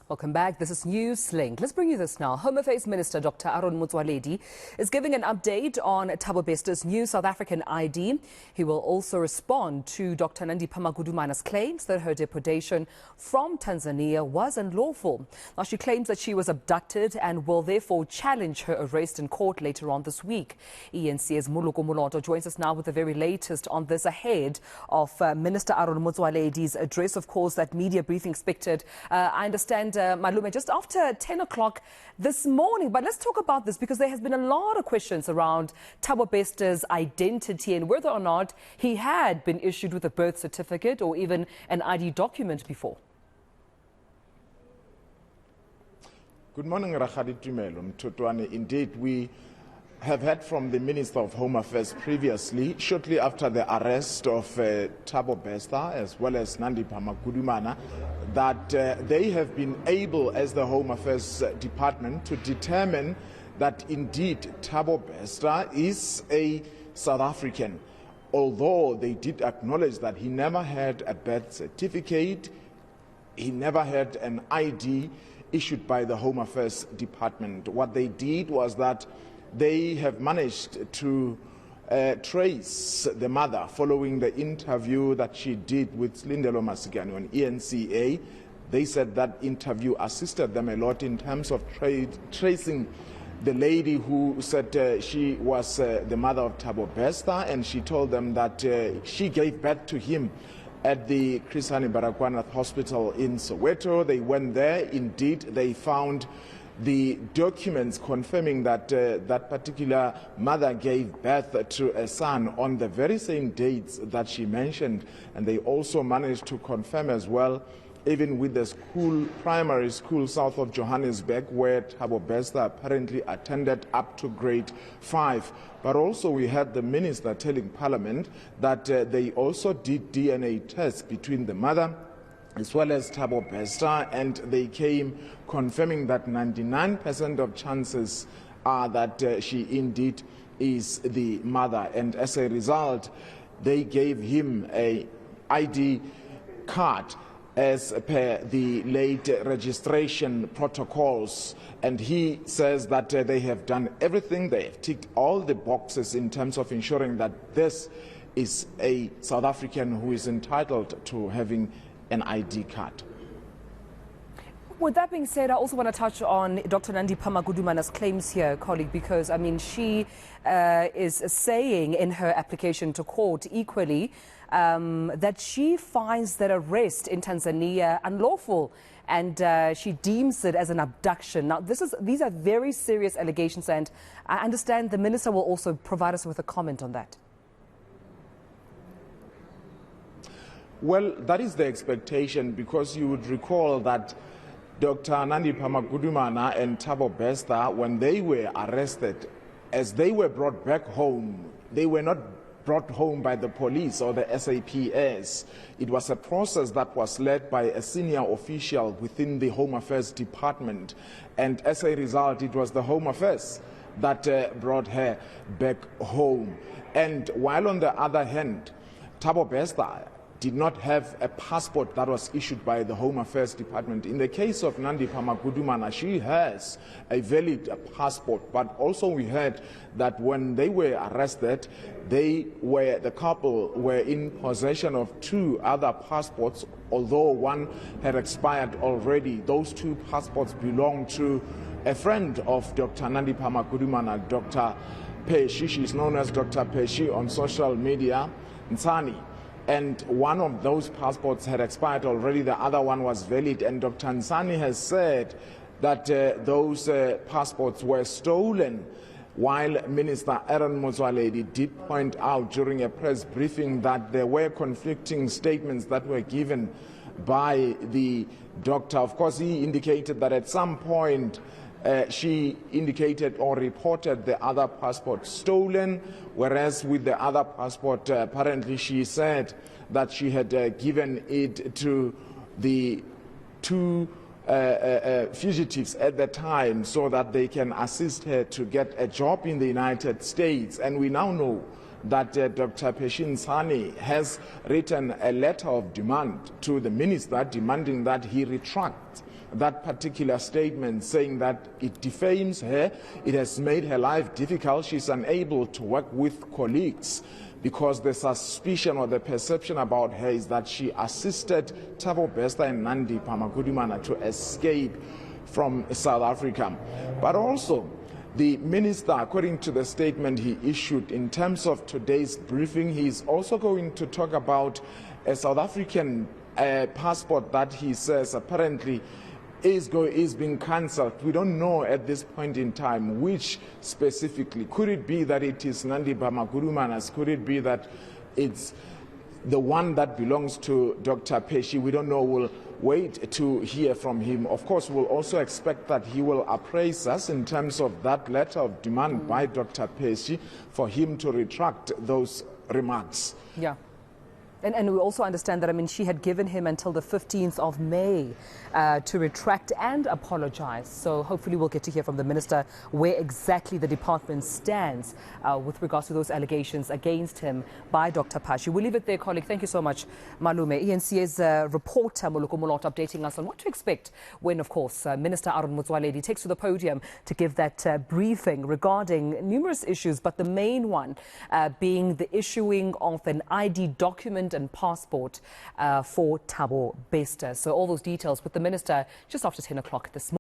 Welcome back. This is News Link. Let's bring you this now. Home Affairs Minister Dr. Aaron Motsoaledi is giving an update on Thabo Bester's new South African ID. He will also respond to Dr. Magudumana's claims that her deportation from Tanzania was unlawful. Now, she claims that she was abducted and will therefore challenge her arrest in court later on this week. eNCA's Moloko Moloto joins us now with the very latest on this ahead of Minister Aaron Motsoaledi's address, of course, that media briefing expected. I understand Malume, just after 10 o'clock this morning. But let's talk about this because there has been a lot of questions around Thabo Bester's identity and whether or not he had been issued with a birth certificate or even an ID document before. Good morning, Rakhadi Tumelo Mtutwane. Indeed, we have heard from the Minister of Home Affairs previously, shortly after the arrest of Thabo Bester as well as Magudumana, that they have been able, as the Home Affairs Department, to determine that indeed Thabo Bester is a South African, although they did acknowledge that he never had a birth certificate, he never had an ID issued by the Home Affairs Department. What they did was that they have managed to trace the mother following the interview that she did with Lindelo Masigani on eNCA. They said that interview assisted them a lot in terms of tracing the lady who said she was the mother of Thabo Bester, and she told them that she gave birth to him at the Chris Hani Baragwanath Hospital in Soweto. They went there. Indeed, they found the documents confirming that that particular mother gave birth to a son on the very same dates that she mentioned. And they also managed to confirm as well, even with the school, primary school south of Johannesburg, where Thabo Bester apparently attended up to grade 5. But also we had the minister telling Parliament that they also did DNA tests between the mother as well as Thabo Bester, and they came confirming that 99% of chances are that she indeed is the mother. And as a result, they gave him a ID card as per the late registration protocols. And he says that they have done everything, they have ticked all the boxes in terms of ensuring that this is a South African who is entitled to having an ID card. With that being said, I also want to touch on Dr. Magudumana's claims here, colleague, because, I mean, she is saying in her application to court equally that she finds that arrest in Tanzania unlawful, and she deems it as an abduction. Now, these are very serious allegations, and I understand the minister will also provide us with a comment on that. Well, that is the expectation, because you would recall that Dr. Magudumana and Thabo Bester, when they were arrested, as they were brought back home, they were not brought home by the police or the SAPS. It was a process that was led by a senior official within the Home Affairs Department. And as a result, it was the Home Affairs that brought her back home. And while on the other hand, Thabo Bester did not have a passport that was issued by the Home Affairs Department. In the case of Magudumana, she has a valid passport, but also we heard that when they were arrested, the couple were in possession of 2 other passports, although one had expired already. Those 2 passports belong to a friend of Dr. Magudumana, Dr. Peshi. She is known as Dr. Peshi on social media, Nsani. And one of those passports had expired already, the other one was valid, and Dr. Nsani has said that those passports were stolen, while Minister Aaron Motsoaledi did point out during a press briefing that there were conflicting statements that were given by the doctor. Of course, he indicated that at some point she indicated or reported the other passport stolen, whereas with the other passport, apparently she said that she had given it to the 2 fugitives at the time so that they can assist her to get a job in the United States. And we now know that Dr. Peshin Sani has written a letter of demand to the minister demanding that he retract that particular statement, saying that it defames her, it has made her life difficult, she's unable to work with colleagues, because the suspicion or the perception about her is that she assisted Thabo Bester and Nandi Magudumana to escape from South Africa. But also, the minister, according to the statement he issued in terms of today's briefing, he is also going to talk about a South African passport that he says apparently is being cancelled. We don't know at this point in time which specifically. Could it be that it is Nandi Magudumana's? Could it be that it's the one that belongs to Dr. Pesci? We don't know. We'll wait to hear from him. Of course, we'll also expect that he will appraise us in terms of that letter of demand by Dr. Pesci for him to retract those remarks. Yeah. And we also understand that, I mean, she had given him until the 15th of May to retract and apologize. So hopefully we'll get to hear from the minister where exactly the department stands with regards to those allegations against him by Dr. Pesci. We'll leave it there, colleague. Thank you so much, Malume. eNCA's reporter, Moloko Moloto, updating us on what to expect when, of course, Minister Motsoaledi takes to the podium to give that briefing regarding numerous issues, but the main one being the issuing of an ID document and passport for Thabo Bester. So all those details with the minister just after 10 o'clock this morning.